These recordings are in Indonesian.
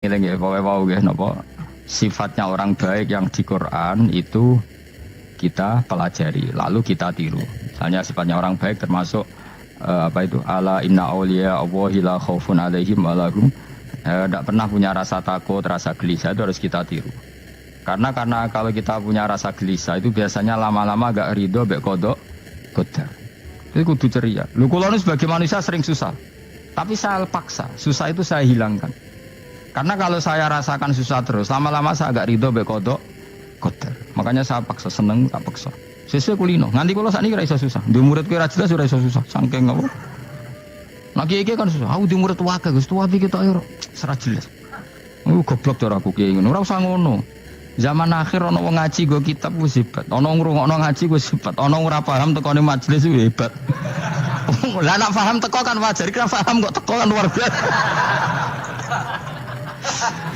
Ngiling ya, pokoknya mau nggih napa sifatnya orang baik yang di Quran itu kita pelajari, lalu kita tiru. Misalnya sifatnya orang baik termasuk apa itu? Ala inna auliya Allahi la khaufun alaihim wa lahum tidak pernah punya rasa takut, rasa gelisah, itu harus kita tiru. Karena kalau kita punya rasa gelisah itu biasanya lama-lama agak ridho mbek kodok qadar. Itu kudu ceria. Lho kula nu sebagai manusia sering susah. Tapi saya paksa, susah itu saya hilangkan. Karena kalau saya rasakan susah terus, lama-lama saya agak ridho mbek kodok qadar. Makanya saya paksa, seneng tak paksa. Sesuai kulino. Nganti kula sakniki ora iso susah. Di muridku ora jelas ora iso susah. Saking apa? Nah iki kan susah. Aku di murid wae Gus, tuwa iki tok ora jelas. Goblok cara aku ki ngono. Ora usah ngono. Zaman akhir ana wong ngaji go kitab wis hebat. Ana ngrungokno ngaji wis hebat. Ana ora paham tekone majelis wis hebat. Lah nek paham teko kan wajar, kira paham kok teko kan luar biasa.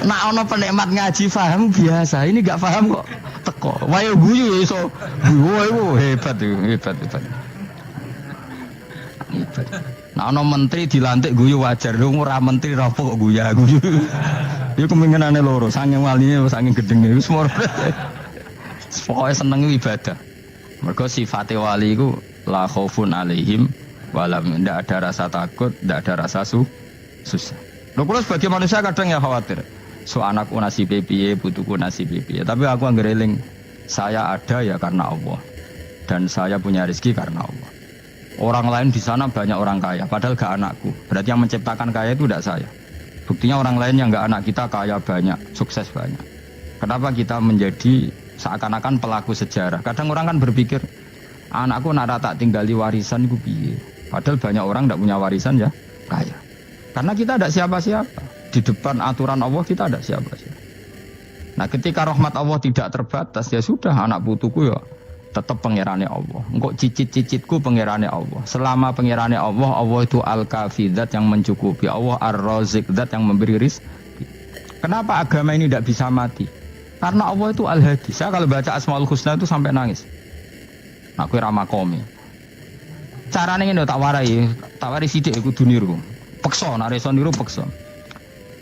Nak ono penikmat ngaji paham biasa, ini gak paham kok teko. Wae guyu ya iso. Guyu hebat itu, hebat. Nak ono menteri dilantik guyu wajar, lu ora menteri rapo kok guyu. Iku kemungkinane loro, saking waline saking gedenge wis moro. Pokoke seneng ibadah. Mergo sifate wali iku la khaufun alaihim walam, ndak ada rasa takut, ndak ada rasa susah. Lho kula sebagai manusia kadang ya khawatir. So anakku nasibe piye, putuku nasibe piye. Tapi aku anggere eling, saya ada ya karena Allah. Dan saya punya rezeki karena Allah. Orang lain di sana banyak orang kaya, padahal gak anakku. Berarti yang menciptakan kaya itu tidak saya. Buktinya orang lain yang gak anak kita kaya banyak, sukses banyak. Kenapa kita menjadi seakan-akan pelaku sejarah? Kadang orang kan berpikir, anakku nak tak tinggali warisan iku piye. Padahal banyak orang tidak punya warisan ya kaya. Karena kita ada siapa-siapa. Di depan aturan Allah kita ada siapa-siapa. Nah ketika rahmat Allah tidak terbatas, ya sudah anak putuku ya tetap pangerane Allah. Engkau cicit-cicitku pangerane Allah. Selama pangerane Allah, Allah itu al-kafi, zat yang mencukupi. Allah ar-razik, zat yang memberi rizki. Kenapa agama ini tidak bisa mati? Karena Allah itu al-hadi. Saya kalau baca Asmaul Husna itu sampai nangis. Aku ramakomi. Caranya ini tak warai sidik kudu niru. Peksa, nareso niru peksa.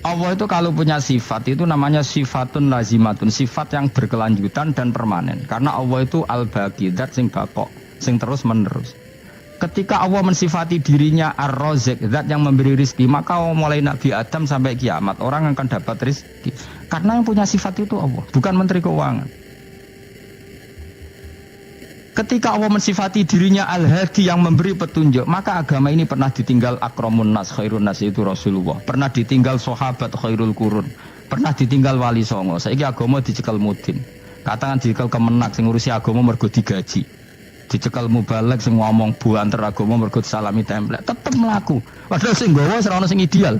Allah itu kalau punya sifat itu namanya sifatun lazimatun, sifat yang berkelanjutan dan permanen. Karena Allah itu al-baqi, zat sing baqo, sing terus menerus. Ketika Allah mensifati dirinya ar-razik, zat yang memberi rizki, maka mulai Nabi Adam sampai kiamat orang akan dapat rizki. Karena yang punya sifat itu Allah, bukan menteri keuangan. Ketika Allah mensifati dirinya al-hadi yang memberi petunjuk, maka agama ini pernah ditinggal akramun nas, khairun nas itu Rasulullah. Pernah ditinggal sahabat khairul qurun. Pernah ditinggal wali songo. Saiki agama dicekel mudin. Katakan dicekel kemenak sing ngurusi agama mergo digaji. Dicekel mubalek sing ngomong buanter agama mergo salami template. Tetep mlaku. Padahal sing nggawa ora ono sing ideal.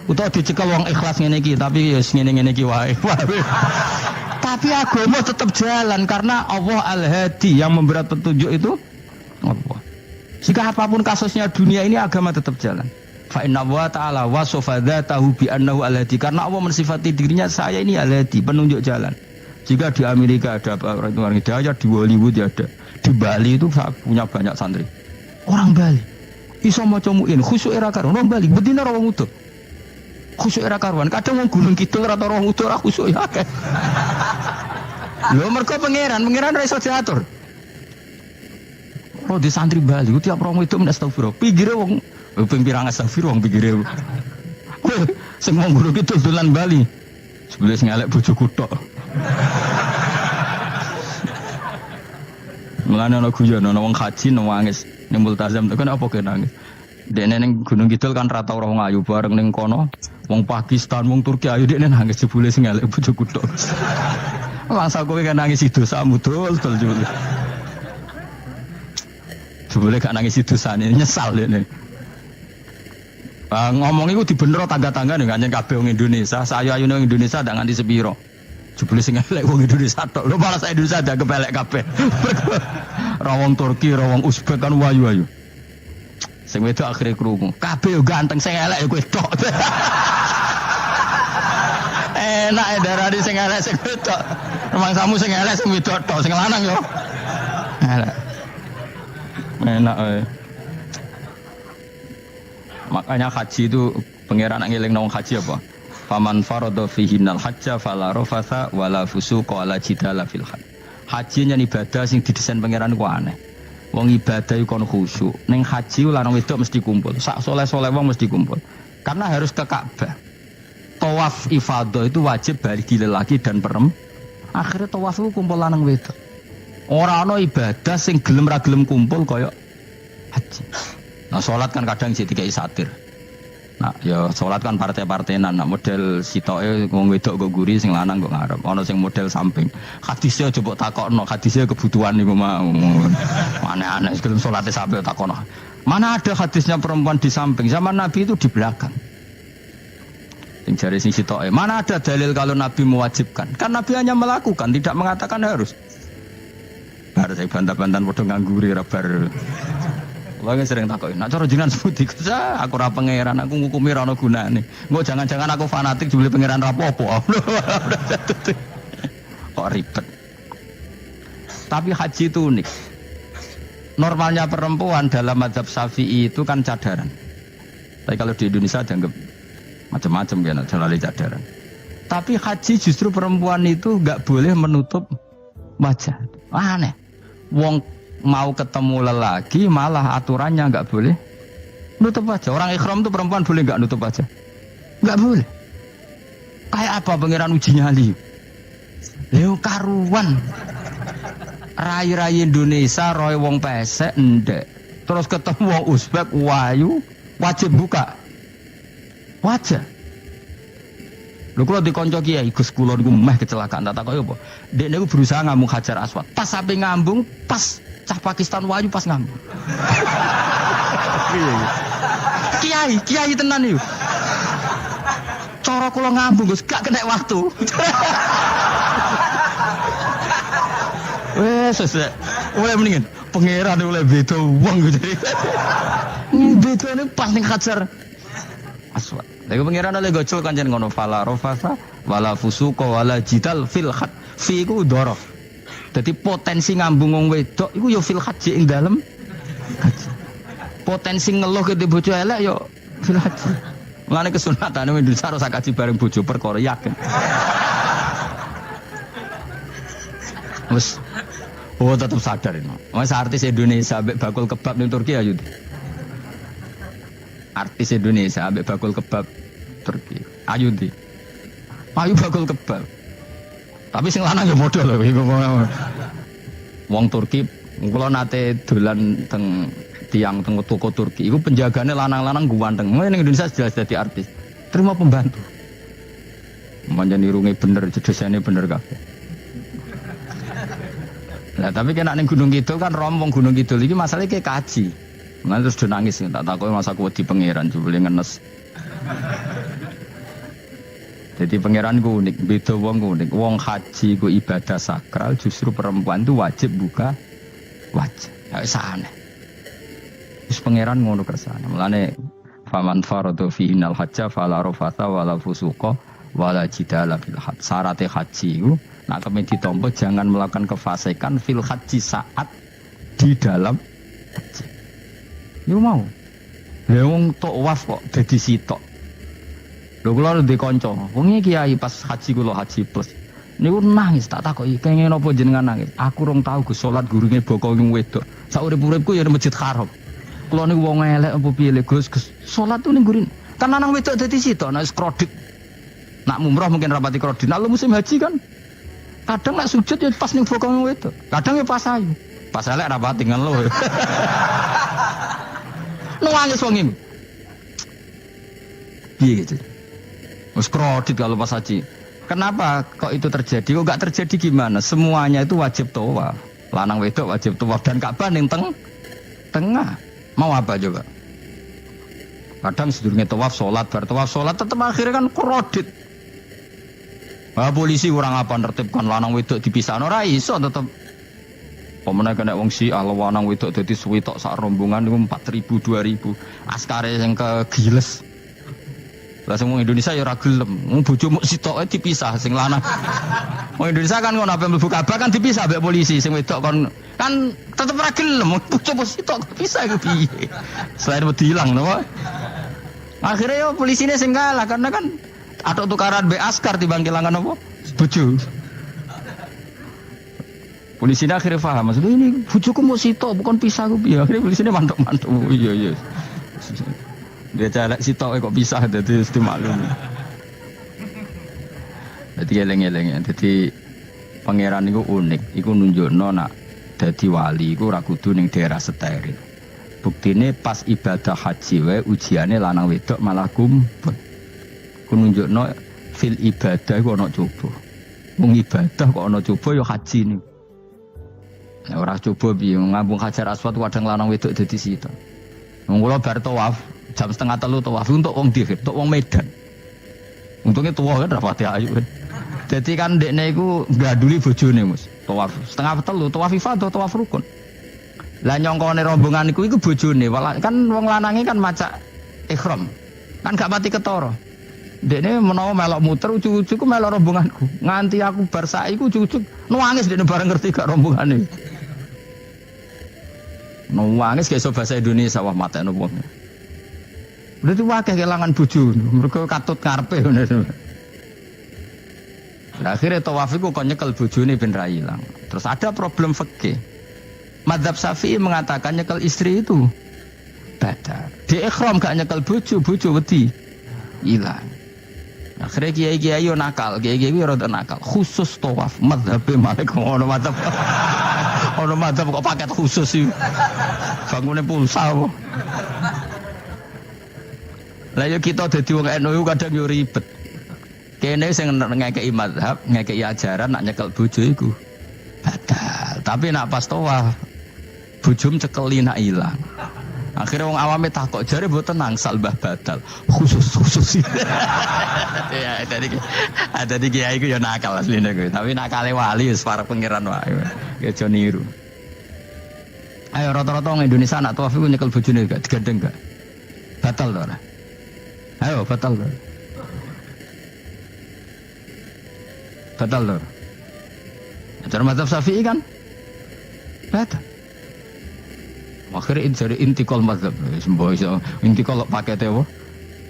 Utawa dicekel wong ikhlas ngene iki, tapi ya ngene-ngene iki wae. Tapi agama tetap jalan karena Allah al-hadi yang memberi petunjuk itu Allah. Jika apapun kasusnya dunia ini agama tetap jalan. Fa inna wa ta'ala wasafa dzatahu bi annahu al-hadi, karena Allah mensifati dirinya saya ini al-hadi, penunjuk jalan. Jika di Amerika ada orang hidayah, di Hollywood ada, di Bali itu saya punya banyak santri. Orang Bali iso maca muin khusyuk era karo orang Bali bedina ora wong utuh. Khusyuk era karuan, kadang wong Gunung Kidul rata roh utuh ora khusyuk ya akeh. Lho mergo pangeran ora iso diatur. Oh di santri Bali tiap romo itu astagfirullah. Pinggire wong ping pirang astagfirullah wong pinggire. Sing wong Gunung Kidul dolan Bali. Sebelum sing elek bojoku tok. Mulane ana guyon ana wong haji nangis ning multazam tekan apa ke nangis. Dene ning Gunung Kidul kan rata ora wong ayu bareng ning kono. Wong Pakistan, wong Turki ayu dekne nangis jebule sing elek bojoku tok. Masa kowe kan nangis dosamu dol jebule. Jebule gak nangis dosane nyesal dene. Ngomong iku dibener tangga-tangga ning kanjen kabeh wong Indonesia. Sayu-ayune wong Indonesia ndak nganti sepiro. Jebule sing elek wong Indonesia tok. Lho malah sak Indonesia ndak kepelek kabeh. Ra wong Turki, ra wong Uzbek kan wayu-ayu. Sing wedok akhire krungu. Kabeh yo ganteng, sing elek yo kowe tok. Enak darani sing elek sing wedok. Rumangsamu sing elek sing wedok tok, sing lanang yo. Enak ae. Makanya haji itu pangeran ngeling nang haji apa? Faman farada fihinnal hajja fala rafatha wala fusuqa wala jidala fil hajj. Haji nyen ibadah sing didesain pangeran ku aneh. Wong ibadah iku kon khusyuk. Ning haji lanang wedok mesti kumpul. Sak soleh-soleh wong mesti kumpul. Karena harus ke Ka'bah. Tawaf ifadah itu wajib bagi lelaki dan perempuan. Akhirnya tawaf itu kumpul lanang wedok. Ora ana ibadah sing gelem ra gelem kumpul kaya haji. Nah salat kan kadang sik dikai satir. Nah ya salat kan partai-partainan. Nah model sitoke wong wedok go guri sing lanang kok ngarep. Ana sing model samping. Hadise aja mbok takokno, hadise kebutuhan niku mau. Aneh-aneh gelem salate sampe takokno. Mana ada hadisnya perempuan di samping? Zaman Nabi itu di belakang. Sing jare sing sitoke. Mana ada dalil kalau Nabi mewajibkan? Kan Nabi hanya melakukan, tidak mengatakan harus. Bar saya bantah-bantahan padha ngangguri ra bar. Kula sering takoki, nek cara jenengan seputi aku ora pangeran, aku ngukumi ra ono gunane. Engko jangan-jangan aku fanatik jebule pangeran ra apa-apa. Kok ribet. Tapi haji itu unik. Normalnya perempuan dalam mazhab Syafi'i itu kan cadaran. Tapi kalau di Indonesia dianggap macam-macam kan, selalu cadaran. Tapi haji justru perempuan itu enggak boleh menutup wajah. Aneh. Wong mau ketemu lelaki malah aturannya enggak boleh nutup wajah. Orang ikhram itu perempuan boleh enggak nutup wajah? Enggak boleh. Kayak apa pangeran uji nyali? Leo karuan. Rai-rai Indonesia roy wong pesek ndek. Terus ketemu wong Uzbek wayu wajib buka wajah. Lho kula dikonco kiai Gus kula niku meh kecelakaan tak kaya apa. Dek niku berusaha ngambung Hajar Aswad. Pas sampe ngambung, pas cah Pakistan wayu pas ngambung. Kiai tenan niku. Cara kula ngambung Gus gak kena waktu. Wes oleh mendingan pangeran oleh beda wong gitu. Bedane pas ning Hajar Aswad. Lha pangeran oleh gocol kanjen ngono fala rafasa wala fusuqa wala jidal fil khat. Fi iku dhorof. Dadi potensi ngambung wong wedok iku ya fil haji ing dalem haji. Potensi ngeluh ke bojo elek ya fil haji. Mulane kesunatane Indonesia harus kaji bareng bojo perkara yakin. Wes tetap sadar ini. Mas artis Indonesia ambek bakul kebab ning Turki ayo. Artis Indonesia ambek bakul kebab Turki. Ayo ndi. Ayo bakul kebab. Tapi sing lanang ya modal lho iku. Wong Turki kula nate dolan teng tiang teng toko Turki. Iku penjagane lanang-lanang guanteng. Ning Indonesia jelas dadi artis. Terima pembantu. Manjan irunge bener, jedesane bener kabeh. Nah, tapi kena ning Gunung Kidul kan rombong Gunung Kidul iki masalahnya kayak kaji. Nah, terus do nangis tak takoki masa aku wedi pangeran jebule ngenes. Jadi pangeran ku unik, beda wong ku unik. Wong haji ku ibadah sakral, justru perempuan itu wajib buka wajah. Ya wis aneh. Wis pangeran ngono kersane. Mulane faman faradu fihinal hajja fala rafatha wala fusuqa wala jidala fil hajj. Syarat haji ku nak kemen ditampa jangan melakukan kefasikan fil haji saat di dalam haji. Yo mau. Lah wong tok waf kok dadi sitok. Lho kula ndek kanca, wong iki kiai pas haji kula haji plus. Niku nangis tak takoki, kenging napa jenengan nangis? Aku rong tau Gus salat gurunge boko ning wedok. Sak urip-uripku ya ning Masjid Haram. Kula niku wong elek apa piye le Gus? Salat tu ning gurin. Kan lanang wedok dadi sitok nek kredit. Nak mumrah mungkin rapati kredit. Nak musim haji kan kadang nak sujud ya pas ning boko ning wedok. Kadang ya pas ayu. Pas elek rapati ngeluh. Nangis wong iki. Piye gitu? Wes kredit kalau pas haji. Kenapa kok itu terjadi? Kok enggak terjadi gimana? Semuanya itu wajib tawaf. Lanang wedok wajib tawaf dan Ka'bah ning tengah. Mau apa coba? Kadang sedurunge tawaf salat, bar tawaf salat tetep akhirnya kan kredit. Wah polisi kurang apa nertibkan lanang wedok dipisahno ora iso tetep. Pemene kena wong Syiah lanang wedok dadi suwi tok sak rombongan niku 4.000 2.000. Askare sing kegiles. Lah semua Indonesia ya ora gelem. Wong bojomu sitoke dipisah sing lanang. Wong Indonesia kan ngono ape mlebu Ka'bah kan dipisah mbek polisi sing wedok kon kan tetep ora gelem. Bojomu sitok dipisah iku piye? Selain wedi ilang napa? Akhirnya yo polisine sing kalah karena kan Atau tukaran be askar timbang kelangan apa? Bojo. Polisinya akhirnya paham, maksudnya ini bojoku mau sito bukan pisah aku piye. Akhirnya polisinya mantuk-mantuk. Oh, iya. Dia celek sito kok pisah dadi mesti maklum. Dadi eleng-eleng ya. Dadi pangeran iku unik, iku nunjukno nak dadi wali iku ora kudu ning daerah steril. Buktine pas ibadah haji wae ujiane lanang wedok malah kumpul. Ku nunjukno fil ibadah iku ana coba. Mung ibadah kok ana coba ya haji niku. Nek ora coba piye ngambung Hajar Aswad kadang lanang wedok dadi sita. Wong kula bar tawaf jam 2:30 tawaf untuk wong Dihir, untuk wong Medan. Untungnya tua kan rapati ayu kan. Jadi kan dekne iku ngganduli bojone Mus. Tawaf 2:30 tawaf ifadah tawaf rukun. Lah nyongkone rombongan iku bojone, kan wong lanange kan macak ihram. Kan gak pati ketara. Dekne menawa melok muter ujug-ujug ku melok rombonganku. Nganti aku bar saiki ujug-ujug nangis dekne bareng ngerti gak rombongane. Nangis kayak bahasa Indonesia wah matekno wong. Berarti wakil kelangan bojo, mereka katut karpe. Akhirnya tawaf itu kok nyekel bojone ben ra ilang. Terus ada problem fikih. Madzhab Syafi'i mengatakan nyekel istri itu batal. Di ikhram gak nyekel bojo wedi ilang. Akhirnya kiai-kiai yo nakal, kiai-kiai yo rada nakal. Khusus tawaf madzhab Malik ono madzhab. Ono madzhab kok paket khusus sih. Bangune pulsa apa? Lah yo kita dadi wong NU kadang yo ribet. Kene sing ngekeki mazhab, ngekeki ajaran nak nyekel bojo iku batal. Tapi nak pas tawaf bojom cekeli nak ilang. Akhirnya wong awame takok jare mboten nangsal mbah batal. Khusus. Ya ada di kiai iku yo nakal asline kuwi. Tapi nakale wali wis para pangeran wae. Ya aja niru. Ayo rata-rata wong Indonesia nak tawaf iku nyekel bojone gak digandeng gak? Batal to ora? Ayo batal lho. Batal lho. Cara mazhab Syafi'i kan batal. Akhirnya jadi intikal mazhab. Semboh iso intikal pakete apa?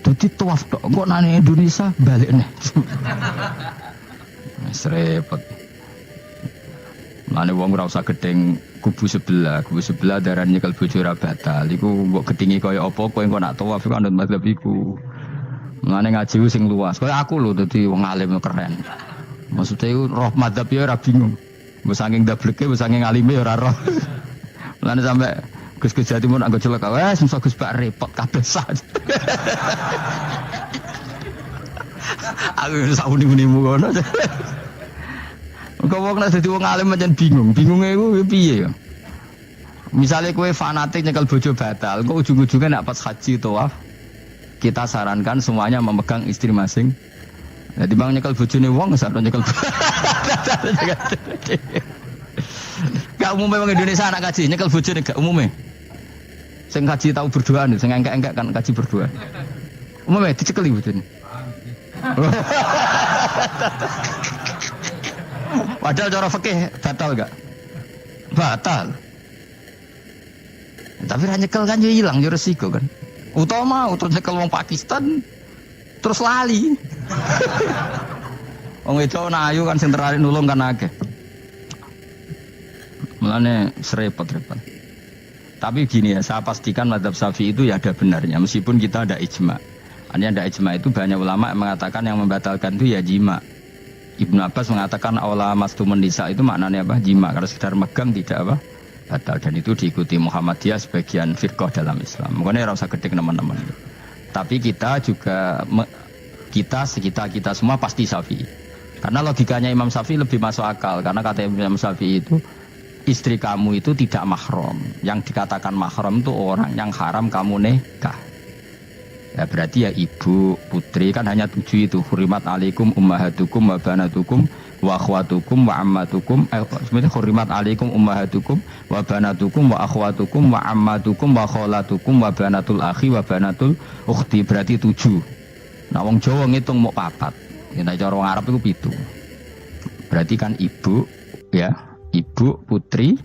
Dadi tawaf tok kok nang Indonesia balik nih. Wis repot. Mane wong ora usah gedeng kubu sebelah darane nyekel bojo ora batal. Iku mbok gedingi kaya apa kowe engko nak tawaf iku anut mazhab iku. Mulane ngaji sing luas. Kaya aku lho dadi wong alim keren. Maksudnya itu roh madzhab ya ora bingung. Mbok saking dableke, mbok saking alime ya ora roh. Mulane sampe Gus-gus Jawa Timur anggo celaka, wes mesti Gus Bak repot kabeh sak. Aku sak uni-unimu ngono. Kok wong nek dadi wong alim pancen bingung. Bingunge iku piye ya? Misale kowe fanatik nyekel bojo batal, kok ujung-ujungnya nek pas haji tawaf kita sarankan semuanya memegang istri masing. Jadi bang nyekel bojone wong sak nyekel. Gak umumnya wong Indonesia anak kaji nyekel bojone gak umumnya. Sing kaji tahu berdua nih, sing engkek kan kaji berdua. Umumnya dicekeli bojone. Padahal cara fikih batal gak? Batal. Tapi ra nyekel kan yo ilang yo resiko kan. Utama nyekel wong Pakistan terus lali. Wong itu ayu kan sing tertarik nulung kan akeh. Mulane repot-repot. Tapi gini ya, saya pastikan mazhab Syafi'i itu ya ada benarnya meskipun kita ada ijma. Artinya ada ijma itu banyak ulama yang mengatakan yang membatalkan itu ya jima. Ibnu Abbas mengatakan awla mastumun nisa itu maknanya apa? Jima. Kalau sekedar megang tidak apa? Batal. Dan itu diikuti Muhammadiyah sebagian firqah dalam Islam. Makanya ora usah gedeng teman-teman. Tapi kita juga kita semua pasti Syafi'i. Karena logikanya Imam Syafi'i lebih masuk akal. Karena kata Imam Syafi'i itu istri kamu itu tidak mahram. Yang dikatakan mahram itu orang yang haram kamu nikah. Ya berarti ya ibu, putri kan hanya 7 itu. Hurimat alaikum ummahatukum wa banatukum wa akhwatukum wa ammatukum. Sebenarnya hurimat alaikum ummahatukum wa banatukum wa akhwatukum wa ammatukum wa kholatukum wa banatul akhi wa banatul ukhti. Berarti 7. Nah wong Jawa ngitung mau 4. Nek cara wong Arab itu 7. Berarti kan ibu ya, ibu, putri,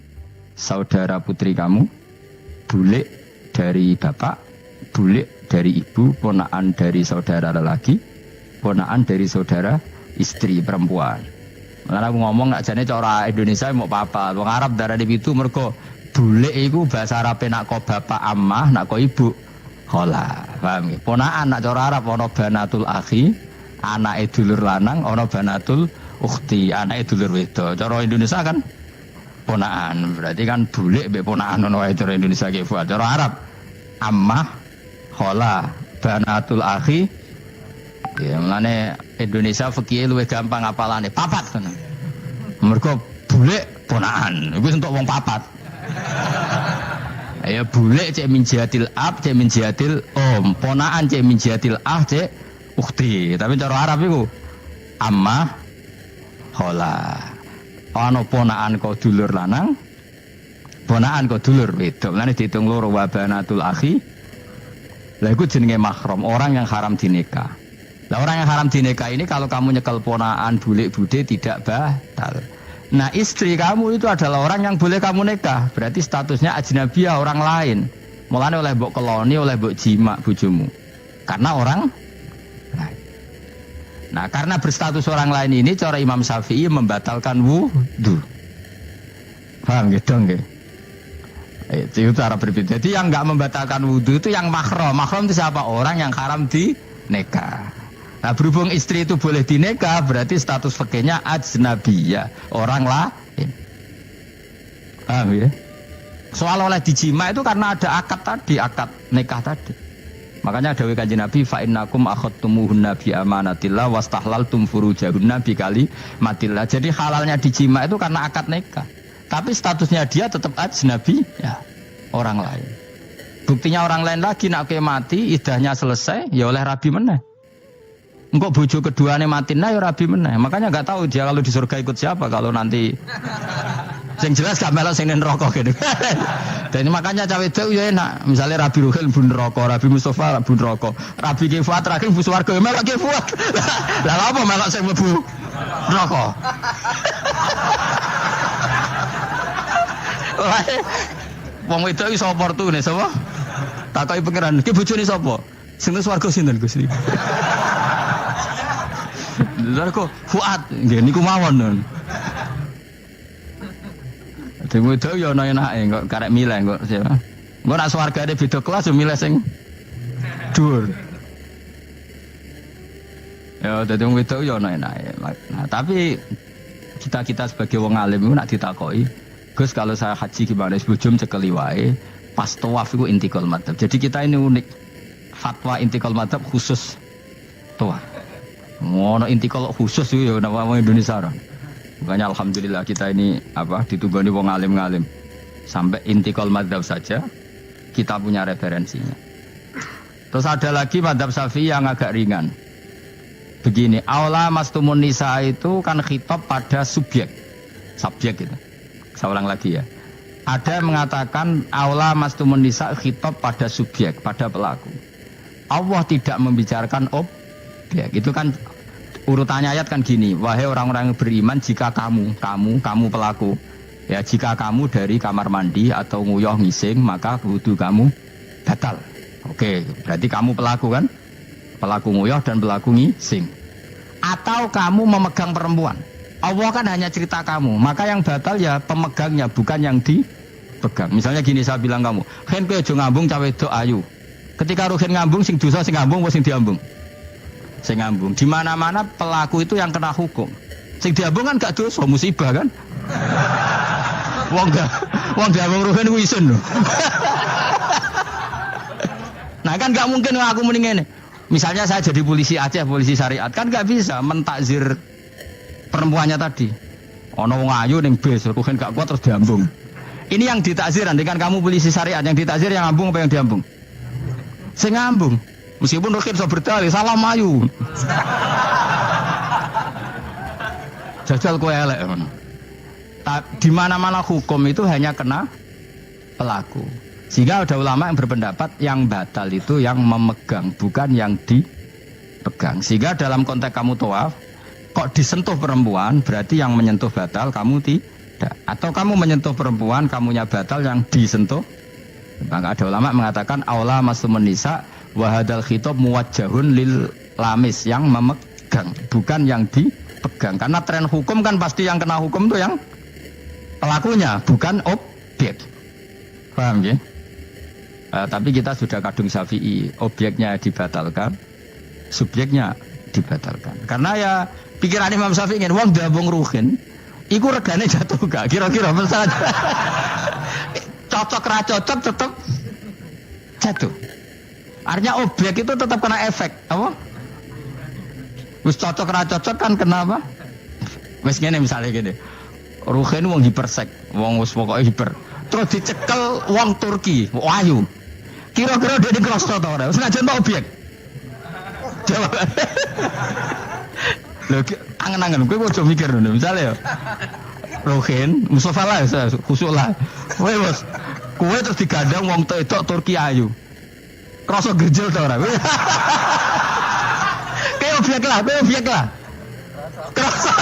saudara putri kamu, bule dari bapak, bule dari ibu, ponakan dari saudara lelaki, ponaan dari saudara istri perempuan. Karena aku ngomong nak jane cara Indonesia mau apa? Wong Arab darane pitu mergo bule iku bahasa Arabe nak kok bapak ammah, nak kok ibu khala. Paham nggih? Ponaan nak cara Arab ana banatul akhi, anake dulur lanang, ana banatul ukhti, anake dulur wedok. Cara Indonesia kan ponaan. Berarti kan bule mbek ponaan ono wae cara Indonesia ki. Cara Arab ammah, khala, banatul akhi. Ya mulane Indonesia fikih luwih gampang apalane papat kan. Mergo bule ponaan. Iku entuk wong papat. Ya bule cek min jihadil ab, cek min jihadil om, ponaan cek min jihadil ah, cek ukhti. Tapi cara Arab iku ammah, khala. Ana ponaan kok dulur lanang, ponaan kok dulur wedok. Mulane diitung loro wa banatul akhi. Lah iku jenenge mahram, orang yang haram dinikah. Lah orang yang haram dinikah ini kalau kamu nyekel ponaan bulik bude tidak batal. Nah istri kamu itu adalah orang yang boleh kamu nikah. Berarti statusnya ajnabiyah, orang lain. Mulane oleh mbok keloni, oleh mbok jima bojomu. Karena orang lain. Nah karena berstatus orang lain ini cara Imam Syafi'i membatalkan wudu. Paham gitu nggih? Itu cara berbeda. Jadi yang enggak membatalkan wudu itu yang mahram. Mahram itu siapa? Orang yang haram dinikah. Nah berhubung istri itu boleh dinikah, berarti status fikihnya ajnabiyah, orang lain. Paham ya? Soal oleh dijima itu karena ada akad tadi, akad nikah tadi. Makanya dawuh Kanjeng Nabi, fa innakum akhadtumuhunna bi amanatillah wastahlaltum furujahunna bi kalimatillah. Jadi halalnya dijima itu karena akad nikah. Tapi statusnya dia tetap ajnabi, ya, orang lain. Buktinya orang lain lagi nak mati, idahnya selesai, ya oleh rabi meneh. Engkau bojo keduanya matina ya rabi meneh. Makanya enggak tahu dia kalau di surga ikut siapa kalau nanti. Sing jelas gak melok sing neraka gitu. Dan makanya cawe itu ya enak. Misalnya Rabi Ruhil bun neraka, Rabi Mustafa bun neraka, Rabi Kifuat terakhir bun swarga melok Kifuat. Lah apa melok sing mlebu neraka? Wong wedok iso oportune sapa? Takoki pangeran, ki bojone sapa? Sing swarga sinten Gusti? Lha kok Fuad nggih niku mawon. Dhewe wedok ya ana enake kok karek milih kok. Engko nek swargane beda kelas yo milih sing dhuwur. Ya dadi wong wedok ya ana enake. Nah, tapi kita sebagai wong alim iku nek ditakoki, Gus kalau saya haji gimana sebujum cekeli wae pas tawaf iku intikal madzhab. Jadi kita ini unik. Fatwa intikal madzhab khusus tawaf. Ngono intikal khusus itu ya nama Indonesia. Makanya alhamdulillah kita ini ditunggoni wong alim-alim. Sampai intikal madzhab saja kita punya referensinya. Terus ada lagi madzhab Syafi'i yang agak ringan. Begini, aula mastumun nisa itu kan khitab pada subjek gitu. Saya ulang lagi ya. Ada yang mengatakan aula mastumun nisa khitab pada subjek, pada pelaku. Allah tidak membicarakan objek. Itu kan urutannya ayat kan gini, wahai orang-orang yang beriman, jika kamu pelaku, ya jika kamu dari kamar mandi atau nguyuh ngising, maka wudu kamu batal. Oke, berarti kamu pelaku kan? Pelaku nguyuh dan pelaku ngising. Atau kamu memegang perempuan. Allah kan hanya cerita kamu, maka yang batal ya pemegangnya, bukan yang dipegang. Misalnya gini saya bilang kamu, "Hen kowe aja ngambung cawe wedok ayu." Ketika ruhen ngambung sing dosa sing ngambung apa sing diambung? Sing ngambung. Di mana-mana pelaku itu yang kena hukum. Sing diambung kan gak dosa, musibah kan? Wong diambung ruhen ku isin lho. Nah kan gak mungkin aku mending ngene. Misalnya saya jadi polisi Aceh, polisi syariat, kan gak bisa mentakzir perempuannya tadi. Ono wong ayu ning bis, ruhen gak kuat terus diambung. Ini yang ditakzir, nanti kan kamu polisi syariat, yang ditakzir yang ngambung apa yang diambung? Sing ngambung. Meskipun Rokin so berdalih, salah mayu. Jajal kowe elek. Di mana-mana hukum itu hanya kena pelaku. Sehingga ada ulama yang berpendapat yang batal itu yang memegang, bukan yang dipegang. Sehingga dalam konteks kamu tawaf, kok disentuh perempuan, berarti yang menyentuh batal, kamu tidak. Atau kamu menyentuh perempuan, kamunya batal, yang disentuh. Maka ada ulama mengatakan aula masumun nisa wa hadzal khitab muwajjahun lil lamis, yang dipegang, bukan yang dipegang. Karena tren hukum kan pasti yang kena hukum itu yang pelakunya, bukan objek. Paham ya? Tapi kita sudah kadung Syafi'i, objeknya dibatalkan, subjeknya dibatalkan. Karena ya pikiran Imam Syafi'i ingin wong dabung ruhin, iku regane jatuh gak? Kira-kira misalnya cocok ra cocok tetap jatuh. Artinya objek itu tetap kena efek, apa? Wis cocok ra cocok kan kenapa? Wis ngene misalnya gini. Ruhin wong hipersek, wong wis pokoke hiper. Terus dicekel wong Turki, ayu. Kira-kira dia dikrosno ta ora? Wis najan ta objek. Jawab. Lho angen-angen kowe ojo mikir ngono. Misale ya. Ruhin, Mustafa lah, khusuk lah. Kowe bos, kowe terus digandang wong wedok Turki ayu. Krasa gerjel ta ora? Kayak objek lah, kayak objek lah. Krasa.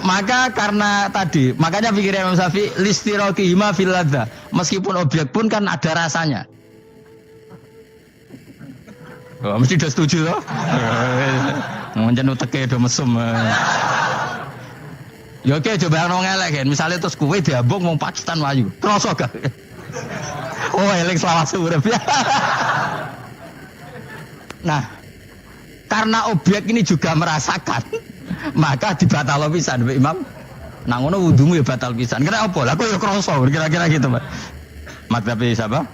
Maka karena tadi, makanya pikirnya Imam Syafi'i listiraqihima fil ladza. Meskipun objek pun kan ada rasanya. Oh, mesti udah setuju loh. Ngonjen uteke do mesum. Ya oke coba ono ngelek kan. Misale terus kowe diambung wong Pakistan wayu. Kroso gak? Oh, eling selawat urip. Nah, karena objek ini juga merasakan, maka dibatal pisan Mbak Imam. Nang ngono wudumu ya batal pisan. Kira apa? Lah kok ya kroso kira-kira gitu, Pak. Madzhab siapa?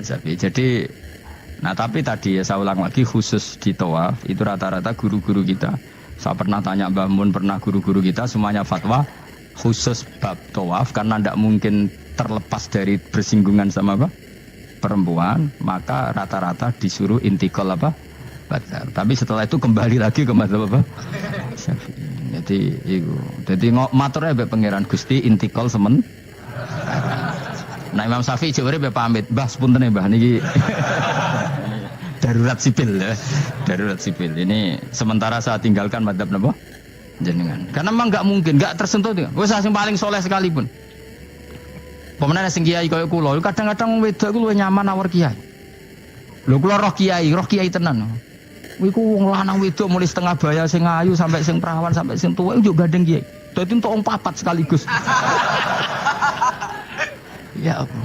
Syafi'i. Jadi nah tapi tadi ya saya ulang lagi khusus di tawaf itu rata-rata guru-guru kita. Saya pernah tanya Mbah Mun, pernah guru-guru kita semuanya fatwa khusus bab tawaf karena tidak mungkin terlepas dari bersinggungan sama apa? Perempuan, maka rata-rata disuruh intikal apa? Badar. Tapi setelah itu kembali lagi ke madzhab apa? Syafi'i. Jadi maturnya be pangeran Gusti intikal semen. Nah Imam Syafi'i jare be pamit, Mbah sepunten Mbah niki. Darurat sipil ya. Darurat sipil. Ini sementara saya tinggalkan madzhab napa? Jenengan. Karena memang enggak mungkin, enggak tersentuh dia. Wis sing paling soleh sekalipun. Pemenang sing kiai kaya kula, kadang-kadang wedok iku luwih nyaman awar kiai. Lho kula roh kiai tenan. Iku wong lanang wedok mulai setengah baya sing ayu sampai sing perawan sampai sing tuwa iku gandeng kiai. Dadi entuk wong papat sekaligus. Ya apa?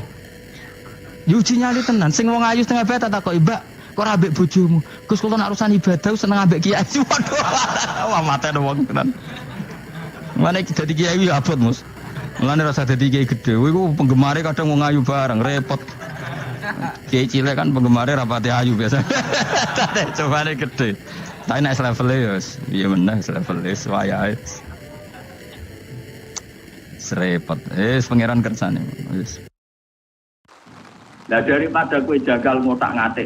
Yuji nyali tenan, sing wong ayu setengah baya tak takoki, "Mbak, kok ora ambek bojomu?" Gus kula nak urusan ibadah seneng ambek kiai. Waduh. Wah matene wong tenan. Mane dadi kiai ya abot, Mus. Mulane rasa dadi kiai gedhe. Iku penggemare kadang wong ayu bareng repot. Kiai cilik kan penggemare rapati ayu biasa. Cobane gedhe. Tapi nek level ya wis piye meneh level wis wayahe. Serepot. Pangeran kersane wis. Lah daripada kowe jagal ngotak-ngatik